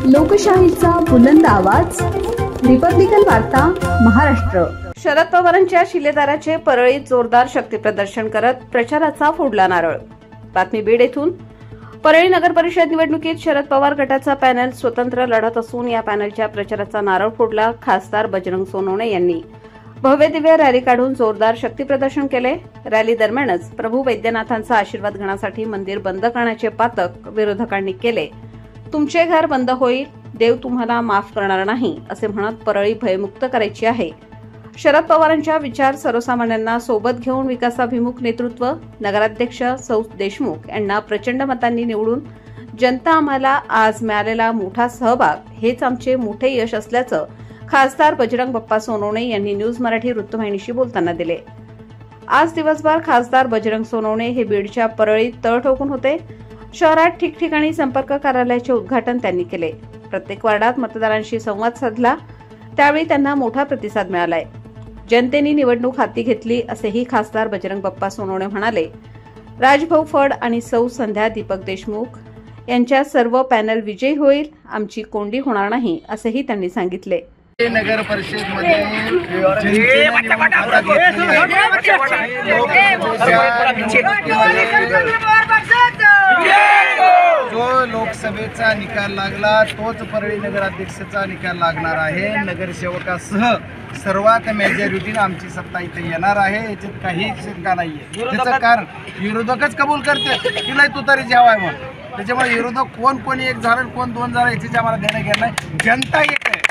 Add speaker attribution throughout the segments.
Speaker 1: लोकशाहीचा बुलंद आवाज, रिपब्लिकन वार्ता महाराष्ट्र।
Speaker 2: शरद पवारांच्या शिलेदाराचे परळीत जोरदार शक्तीप्रदर्शन करत प्रचाराचा फोडला नारळ। बातमी बीड येथून। परळी नगर परिषद निवडणुकीत शरद पवार गटाचा पॅनल स्वतंत्र लढत असून या पॅनलच्या प्रचाराचा नारळ फोडला खासदार बजरंग सोनवणे यांनी भव्य दिव्य रॅली काढून जोरदार शक्तीप्रदर्शन केले। रॅली दरम्यानच प्रभू वैद्यनाथांचा आशीर्वाद घेण्यासाठी मंदिर बंद करण्याचे पातक विरोधकांनी केले। तुमचे घर बंद होईल, देव तुम्हाला माफ करणार नाही असे म्हणत परळी भयमुक्त करायची आहे। शरद पवारांच्या विचार सर्वसामान्यांना सोबत घेऊन विकासाभिमुख नेतृत्व, नगराध्यक्ष सौ देशमुख यांना प्रचंड मतांनी निवडून जनता आम्हाला आज मिळालेला मोठा सहभाग हेच आमचे मोठे यश असल्याचं खासदार बजरंग बाप्पा सोनवणे यांनी न्यूज मराठी वृत्तवाहिनीशी बोलताना दिले। आज दिवसभर खासदार बजरंग सोनवणे हे बीडच्या परळीत तळ ठोकून होते। शहरात ठिकठिकाणी संपर्क कार्यालयाचे उद्घाटन त्यांनी केले। प्रत्येक वार्डात मतदारांशी संवाद साधला, त्यावेळी त्यांना मोठा प्रतिसाद मिळालाय। जनतेने निवडणूक हाती घेतली असेही खासदार बजरंग बाप्पा सोनवणे म्हणाले। राजभाऊ फड आणि सौ संध्या दीपक देशमुख यांच्या सर्व पॅनल विजयी होईल, आमची कोंडी होणार नाही असेही त्यांनी सांगितले।
Speaker 3: नगर परिषद मध्ये जो लोकसभेचा निकाल लागला तोच परळी नगराध्यक्षाचा निकाल लागणार आहे। नगरसेवकासह सर्वात मेजॉरिटीने आमची सत्ता इथे येणार आहे, याच्यात काही शंका नाहीये। त्याचं कारण विरोधकच कबूल करते की नाही तू तरी जेवाय मग, त्याच्यामुळे विरोधक कोण एक झालं कोण दोन झालं याची आम्हाला देणं घेणं नाही। जनता एक आहे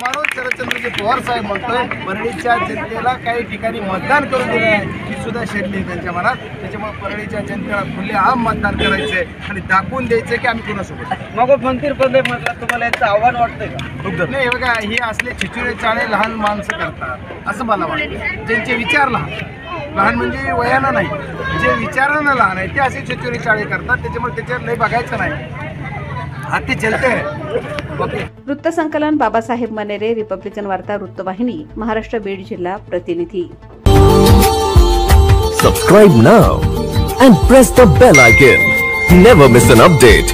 Speaker 3: म्हणून शरदचंद्रजी पवार साहेब म्हणतोय परळीच्या जनतेला काही ठिकाणी मतदान करून दिलं आहे ही सुद्धा शैली त्यांच्या मनात। त्याच्यामुळे परळीच्या जनतेला खुलेआम मतदान करायचंय आणि दाखवून द्यायचंय की आम्ही कुणासोबत मग फंकीरपणे म्हटलं तुम्हाला याचं आव्हान वाटतंय का? नाही बघा, हे असले छिचुरे चाळे लहान माणसं करतात असं मला वाटतं। ज्यांचे विचार लहान म्हणजे वयानं नाही, जे विचारानं लहान आहे ते असे छिचुरे चाळे करतात, त्याच्यामुळे त्याच्यावर लय बघायचं नाही, हाती चलते।
Speaker 2: वृत्तसंकलन बाबासाहेब मनेरे, रिपब्लिकन वार्ता वृत्तवाहिनी, महाराष्ट्र बीड जिल्हा प्रतिनिधी।
Speaker 4: Subscribe now and press the bell icon. Never miss an update.